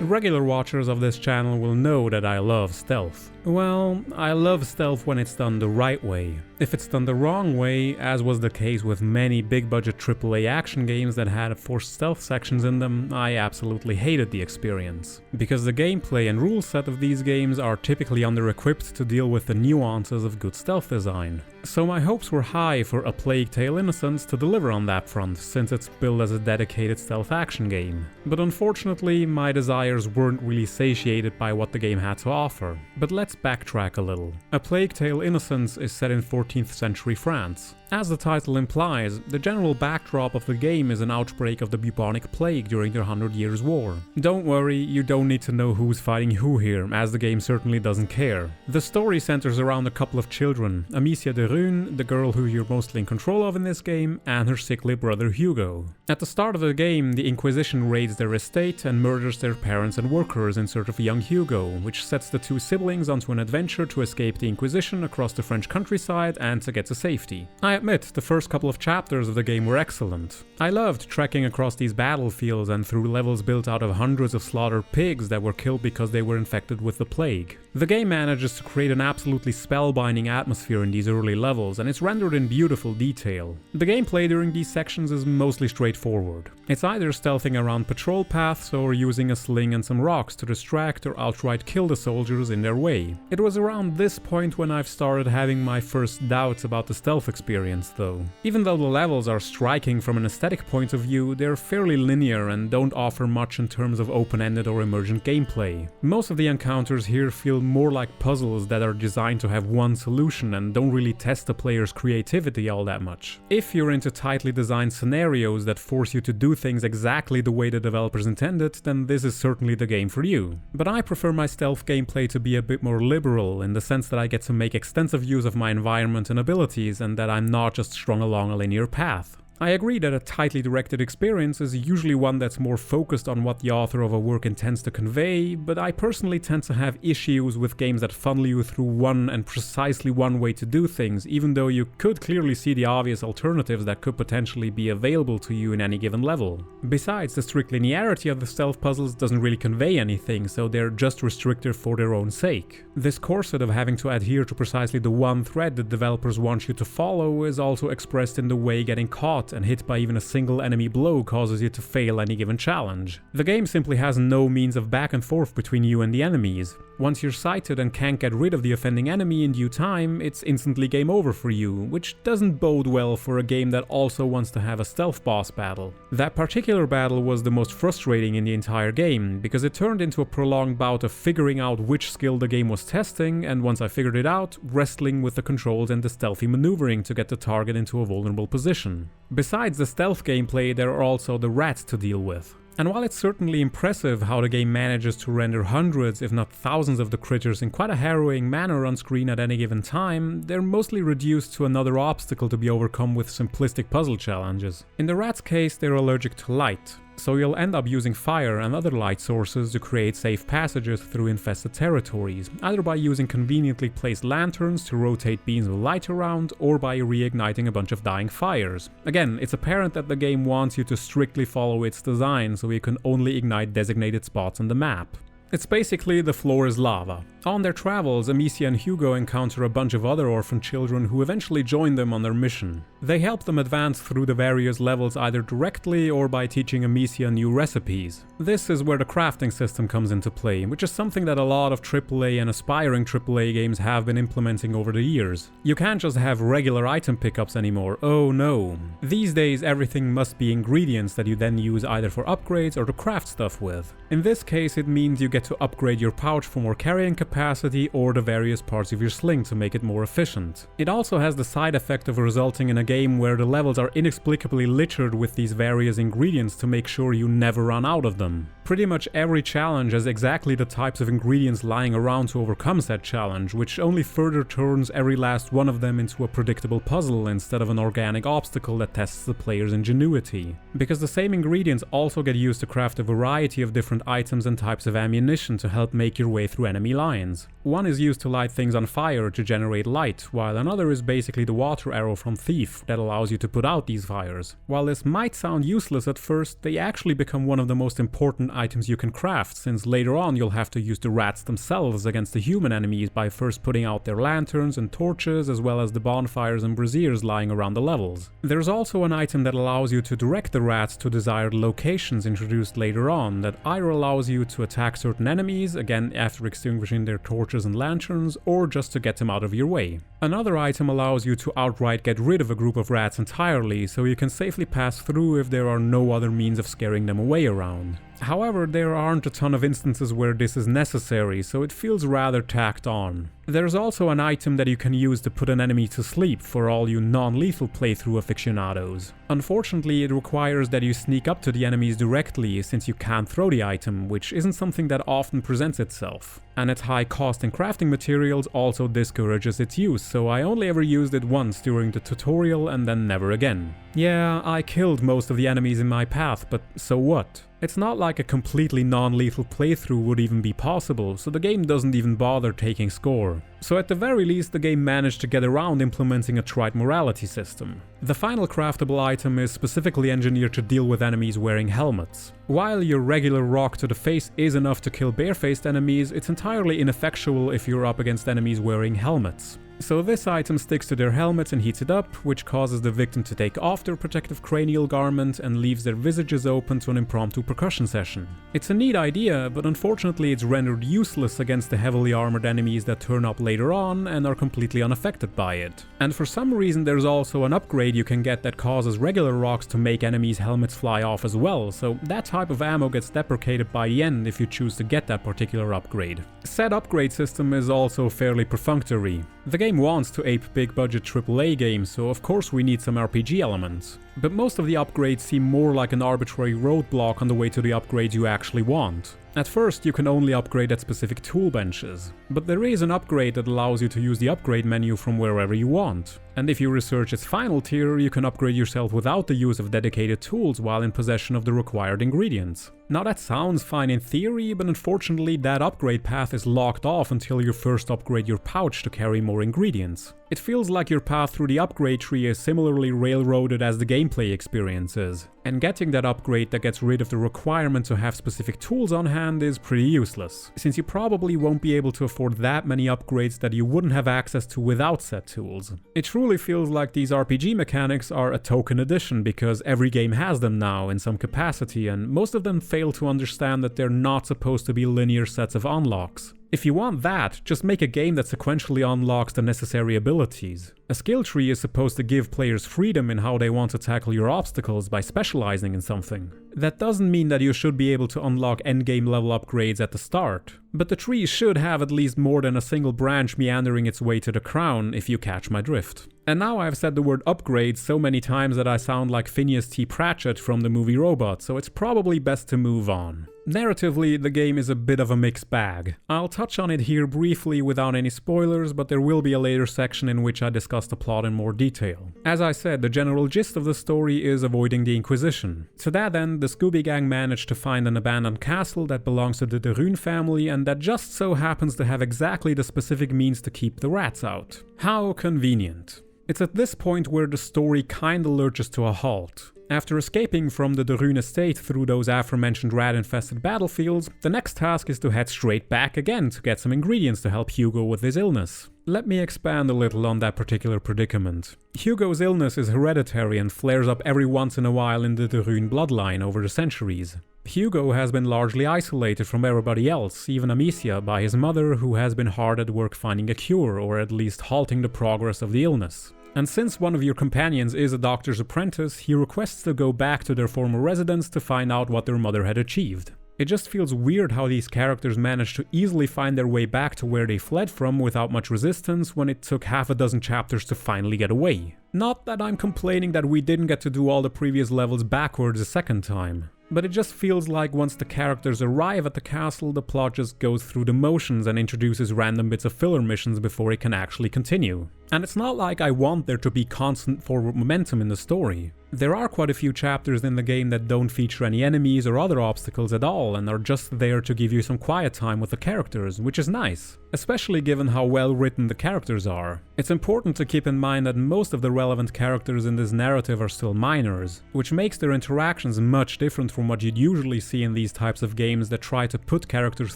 Regular watchers of this channel will know that I love stealth. Well, I love stealth when it's done the right way. If it's done the wrong way, as was the case with many big-budget AAA action games that had forced stealth sections in them, I absolutely hated the experience. Because the gameplay and rule set of these games are typically under-equipped to deal with the nuances of good stealth design. So my hopes were high for A Plague Tale: Innocence to deliver on that front, since it's billed as a dedicated stealth action game. But unfortunately, my desires weren't really satiated by what the game had to offer. But let's backtrack a little. A Plague Tale: Innocence is set in 14th century France. As the title implies, the general backdrop of the game is an outbreak of the bubonic plague during the 100 Years' War. Don't worry, you don't need to know who's fighting who here, as the game certainly doesn't care. The story centers around a couple of children, Amicia de Rune, the girl who you're mostly in control of in this game, and her sickly brother Hugo. At the start of the game, the Inquisition raids their estate and murders their parents and workers in search of young Hugo, which sets the two siblings onto an adventure to escape the Inquisition across the French countryside and to get to safety. I admit, the first couple of chapters of the game were excellent. I loved trekking across these battlefields and through levels built out of hundreds of slaughtered pigs that were killed because they were infected with the plague. The game manages to create an absolutely spellbinding atmosphere in these early levels, and it's rendered in beautiful detail. The gameplay during these sections is mostly straightforward. It's either stealthing around patrol paths or using a sling and some rocks to distract or outright kill the soldiers in their way. It was around this point when I've started having my first doubts about the stealth experience though. Even though the levels are striking from an aesthetic point of view, they're fairly linear and don't offer much in terms of open-ended or emergent gameplay. Most of the encounters here feel more like puzzles that are designed to have one solution and don't really test the player's creativity all that much. If you're into tightly designed scenarios that force you to do things exactly the way the developers intended, then this is certainly the game for you. But I prefer my stealth gameplay to be a bit more liberal, in the sense that I get to make extensive use of my environment and abilities, and that I'm not just strung along a linear path. I agree that a tightly directed experience is usually one that's more focused on what the author of a work intends to convey, but I personally tend to have issues with games that funnel you through one and precisely one way to do things, even though you could clearly see the obvious alternatives that could potentially be available to you in any given level. Besides, the strict linearity of the stealth puzzles doesn't really convey anything, so they're just restrictive for their own sake. This corset of having to adhere to precisely the one thread that developers want you to follow is also expressed in the way getting caught and hit by even a single enemy blow causes you to fail any given challenge. The game simply has no means of back and forth between you and the enemies. Once you're sighted and can't get rid of the offending enemy in due time, it's instantly game over for you, which doesn't bode well for a game that also wants to have a stealth boss battle. That particular battle was the most frustrating in the entire game, because it turned into a prolonged bout of figuring out which skill the game was testing, and once I figured it out, wrestling with the controls and the stealthy maneuvering to get the target into a vulnerable position. Besides the stealth gameplay, there are also the rats to deal with. And while it's certainly impressive how the game manages to render hundreds if not thousands of the critters in quite a harrowing manner on screen at any given time, they're mostly reduced to another obstacle to be overcome with simplistic puzzle challenges. In the rats' case, they're allergic to light, so you'll end up using fire and other light sources to create safe passages through infested territories, either by using conveniently placed lanterns to rotate beams of light around, or by reigniting a bunch of dying fires. Again, it's apparent that the game wants you to strictly follow its design, so you can only ignite designated spots on the map. It's basically the floor is lava. On their travels, Amicia and Hugo encounter a bunch of other orphan children who eventually join them on their mission. They help them advance through the various levels either directly or by teaching Amicia new recipes. This is where the crafting system comes into play, which is something that a lot of AAA and aspiring AAA games have been implementing over the years. You can't just have regular item pickups anymore, oh no. These days everything must be ingredients that you then use either for upgrades or to craft stuff with. In this case it means you get to upgrade your pouch for more carrying capacity or the various parts of your sling to make it more efficient. It also has the side effect of resulting in a game where the levels are inexplicably littered with these various ingredients to make sure you never run out of them. Pretty much every challenge has exactly the types of ingredients lying around to overcome said challenge, which only further turns every last one of them into a predictable puzzle instead of an organic obstacle that tests the player's ingenuity. Because the same ingredients also get used to craft a variety of different items and types of ammunition to help make your way through enemy lines. One is used to light things on fire to generate light, while another is basically the water arrow from Thief that allows you to put out these fires. While this might sound useless at first, they actually become one of the most important items you can craft, since later on you'll have to use the rats themselves against the human enemies by first putting out their lanterns and torches, as well as the bonfires and braziers lying around the levels. There's also an item that allows you to direct the rats to desired locations introduced later on, that either allows you to attack certain enemies, again after extinguishing their torches and lanterns, or just to get them out of your way. Another item allows you to outright get rid of a group of rats entirely, so you can safely pass through if there are no other means of scaring them away around. However, there aren't a ton of instances where this is necessary, so it feels rather tacked on. There's also an item that you can use to put an enemy to sleep for all you non-lethal playthrough aficionados. Unfortunately, it requires that you sneak up to the enemies directly, since you can't throw the item, which isn't something that often presents itself. And its high cost in crafting materials also discourages its use, so I only ever used it once during the tutorial and then never again. Yeah, I killed most of the enemies in my path, but so what? It's not like a completely non-lethal playthrough would even be possible, so the game doesn't even bother taking score. So at the very least, the game managed to get around implementing a trite morality system. The final craftable item is specifically engineered to deal with enemies wearing helmets. While your regular rock to the face is enough to kill barefaced enemies, it's entirely ineffectual if you're up against enemies wearing helmets. So this item sticks to their helmets and heats it up, which causes the victim to take off their protective cranial garment and leaves their visages open to an impromptu percussion session. It's a neat idea, but unfortunately it's rendered useless against the heavily armored enemies that turn up later on and are completely unaffected by it. And for some reason there's also an upgrade you can get that causes regular rocks to make enemies' helmets fly off as well, so that type of ammo gets deprecated by the end if you choose to get that particular upgrade. Said upgrade system is also fairly perfunctory. The game wants to ape big-budget AAA games, so of course we need some RPG elements. But most of the upgrades seem more like an arbitrary roadblock on the way to the upgrades you actually want. At first, you can only upgrade at specific tool benches, but there is an upgrade that allows you to use the upgrade menu from wherever you want. And if you research its final tier, you can upgrade yourself without the use of dedicated tools while in possession of the required ingredients. Now that sounds fine in theory, but unfortunately that upgrade path is locked off until you first upgrade your pouch to carry more ingredients. It feels like your path through the upgrade tree is similarly railroaded as the gameplay experience is, and getting that upgrade that gets rid of the requirement to have specific tools on hand is pretty useless, since you probably won't be able to afford that many upgrades that you wouldn't have access to without said tools. It truly feels like these RPG mechanics are a token addition because every game has them now in some capacity, and most of them fail to understand that they're not supposed to be linear sets of unlocks. If you want that, just make a game that sequentially unlocks the necessary abilities. A skill tree is supposed to give players freedom in how they want to tackle your obstacles by specializing in something. That doesn't mean that you should be able to unlock endgame level upgrades at the start, but the tree should have at least more than a single branch meandering its way to the crown, if you catch my drift. And now I've said the word upgrade so many times that I sound like Phineas T. Pratchett from the movie Robot, so it's probably best to move on. Narratively, the game is a bit of a mixed bag. I'll touch on it here briefly without any spoilers, but there will be a later section in which I discuss the plot in more detail. As I said, the general gist of the story is avoiding the Inquisition. To that end, the Scooby Gang managed to find an abandoned castle that belongs to the De Rune family and that just so happens to have exactly the specific means to keep the rats out. How convenient. It's at this point where the story kinda lurches to a halt. After escaping from the De Rune estate through those aforementioned rat-infested battlefields, the next task is to head straight back again to get some ingredients to help Hugo with his illness. Let me expand a little on that particular predicament. Hugo's illness is hereditary and flares up every once in a while in the De Rune bloodline over the centuries. Hugo has been largely isolated from everybody else, even Amicia, by his mother, who has been hard at work finding a cure, or at least halting the progress of the illness. And since one of your companions is a doctor's apprentice, he requests to go back to their former residence to find out what their mother had achieved. It just feels weird how these characters managed to easily find their way back to where they fled from without much resistance when it took half a dozen chapters to finally get away. Not that I'm complaining that we didn't get to do all the previous levels backwards a second time, but it just feels like once the characters arrive at the castle, the plot just goes through the motions and introduces random bits of filler missions before it can actually continue. And it's not like I want there to be constant forward momentum in the story. There are quite a few chapters in the game that don't feature any enemies or other obstacles at all and are just there to give you some quiet time with the characters, which is nice, especially given how well written the characters are. It's important to keep in mind that most of the relevant characters in this narrative are still minors, which makes their interactions much different from what you'd usually see in these types of games that try to put characters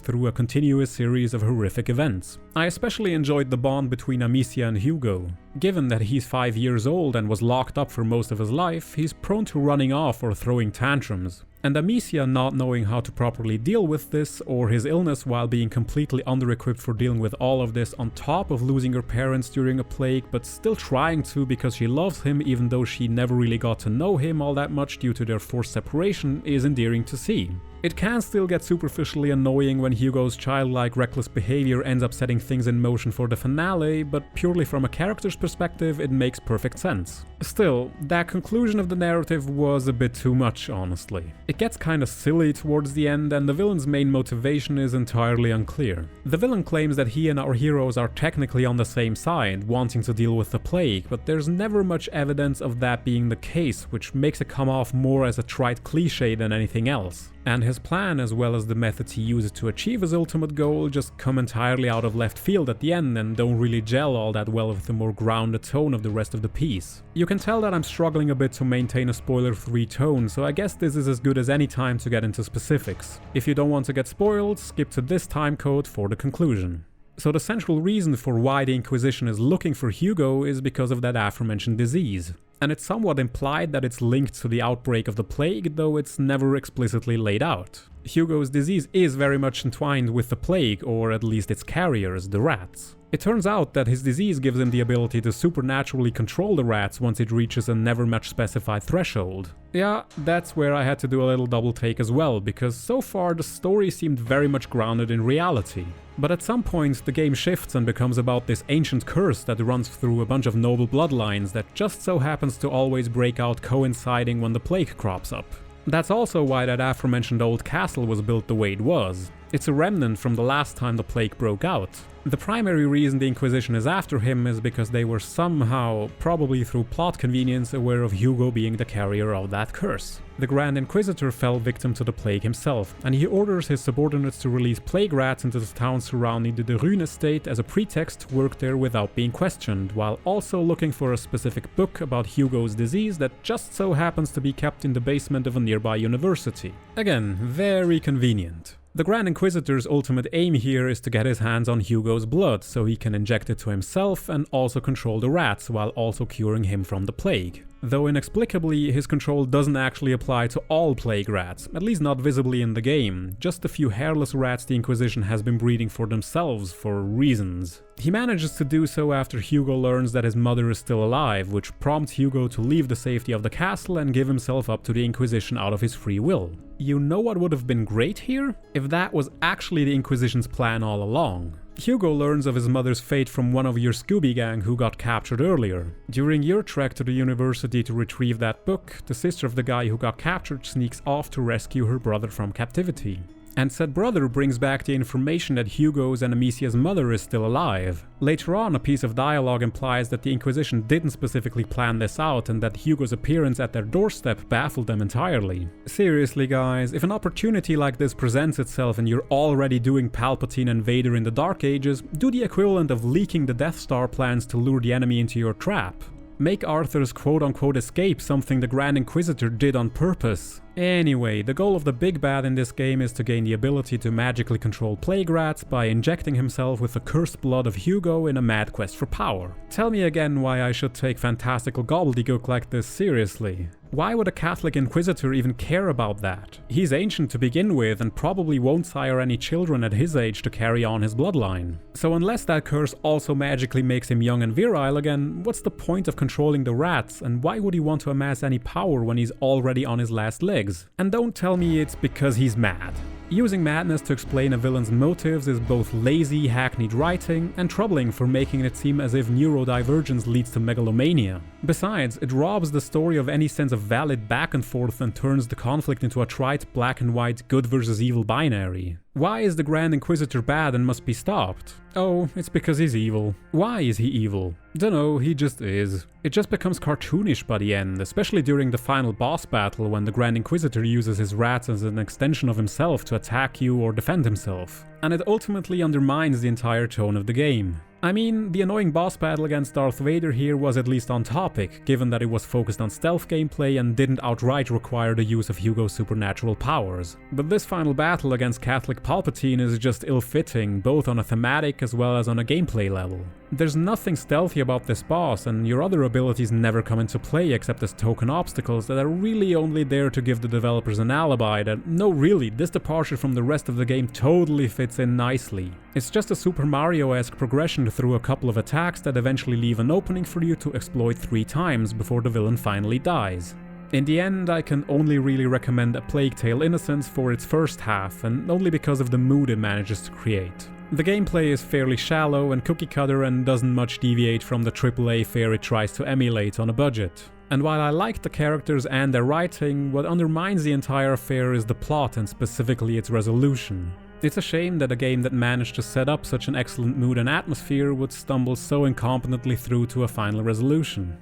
through a continuous series of horrific events. I especially enjoyed the bond between Amicia and Hugo. Given that he's 5 years old and was locked up for most of his life, he's prone to running off or throwing tantrums. And Amicia not knowing how to properly deal with this, or his illness while being completely under-equipped for dealing with all of this on top of losing her parents during a plague, but still trying to because she loves him even though she never really got to know him all that much due to their forced separation, is endearing to see. It can still get superficially annoying when Hugo's childlike reckless behavior ends up setting things in motion for the finale, but purely from a character's perspective it makes perfect sense. Still, that conclusion of the narrative was a bit too much, honestly. It gets kinda silly towards the end and the villain's main motivation is entirely unclear. The villain claims that he and our heroes are technically on the same side, wanting to deal with the plague, but there's never much evidence of that being the case, which makes it come off more as a trite cliché than anything else. And his plan, as well as the methods he uses to achieve his ultimate goal, just come entirely out of left field at the end and don't really gel all that well with the more grounded tone of the rest of the piece. You can tell that I'm struggling a bit to maintain a spoiler-free tone, so I guess this is as good as any time to get into specifics. If you don't want to get spoiled, skip to this time code for the conclusion. So the central reason for why the Inquisition is looking for Hugo is because of that aforementioned disease. And it's somewhat implied that it's linked to the outbreak of the plague, though it's never explicitly laid out. Hugo's disease is very much entwined with the plague, or at least its carriers, the rats. It turns out that his disease gives him the ability to supernaturally control the rats once it reaches a never much specified threshold. Yeah, that's where I had to do a little double take as well, because so far the story seemed very much grounded in reality. But at some point the game shifts and becomes about this ancient curse that runs through a bunch of noble bloodlines that just so happens to always break out coinciding when the plague crops up. That's also why that aforementioned old castle was built the way it was. It's a remnant from the last time the plague broke out. The primary reason the Inquisition is after him is because they were somehow, probably through plot convenience, aware of Hugo being the carrier of that curse. The Grand Inquisitor fell victim to the plague himself, and he orders his subordinates to release plague rats into the town surrounding the Rune estate as a pretext to work there without being questioned, while also looking for a specific book about Hugo's disease that just so happens to be kept in the basement of a nearby university. Again, very convenient. The Grand Inquisitor's ultimate aim here is to get his hands on Hugo's blood so he can inject it to himself and also control the rats while also curing him from the plague. Though inexplicably, his control doesn't actually apply to all plague rats, at least not visibly in the game, just a few hairless rats the Inquisition has been breeding for themselves for reasons. He manages to do so after Hugo learns that his mother is still alive, which prompts Hugo to leave the safety of the castle and give himself up to the Inquisition out of his free will. You know what would have been great here? If that was actually the Inquisition's plan all along. Hugo learns of his mother's fate from one of your Scooby gang who got captured earlier. During your trek to the university to retrieve that book, the sister of the guy who got captured sneaks off to rescue her brother from captivity. And said brother brings back the information that Hugo's and Amicia's mother is still alive. Later on, a piece of dialogue implies that the Inquisition didn't specifically plan this out and that Hugo's appearance at their doorstep baffled them entirely. Seriously guys, if an opportunity like this presents itself and you're already doing Palpatine and Vader in the Dark Ages, do the equivalent of leaking the Death Star plans to lure the enemy into your trap. Make Arthur's quote-unquote escape something the Grand Inquisitor did on purpose. Anyway, the goal of the big bad in this game is to gain the ability to magically control plague rats by injecting himself with the cursed blood of Hugo in a mad quest for power. Tell me again why I should take fantastical gobbledygook like this seriously. Why would a Catholic Inquisitor even care about that? He's ancient to begin with and probably won't sire any children at his age to carry on his bloodline. So unless that curse also magically makes him young and virile again, what's the point of controlling the rats, and why would he want to amass any power when he's already on his last legs? And don't tell me it's because he's mad. Using madness to explain a villain's motives is both lazy, hackneyed writing and troubling for making it seem as if neurodivergence leads to megalomania. Besides, it robs the story of any sense of valid back and forth and turns the conflict into a trite black and white good versus evil binary. Why is the Grand Inquisitor bad and must be stopped? Oh, it's because he's evil. Why is he evil? Dunno, he just is. It just becomes cartoonish by the end, especially during the final boss battle when the Grand Inquisitor uses his rats as an extension of himself to attack you or defend himself. And it ultimately undermines the entire tone of the game. I mean, the annoying boss battle against Darth Vader here was at least on topic, given that it was focused on stealth gameplay and didn't outright require the use of Hugo's supernatural powers. But this final battle against Catholic Palpatine is just ill-fitting, both on a thematic as well as on a gameplay level. There's nothing stealthy about this boss, and your other abilities never come into play except as token obstacles that are really only there to give the developers an alibi that, no really, this departure from the rest of the game totally fits in nicely. It's just a Super Mario-esque progression through a couple of attacks that eventually leave an opening for you to exploit 3 times before the villain finally dies. In the end, I can only really recommend A Plague Tale: Innocence for its first half, and only because of the mood it manages to create. The gameplay is fairly shallow and cookie-cutter and doesn't much deviate from the AAA fare it tries to emulate on a budget. And while I like the characters and their writing, what undermines the entire affair is the plot and specifically its resolution. It's a shame that a game that managed to set up such an excellent mood and atmosphere would stumble so incompetently through to a final resolution.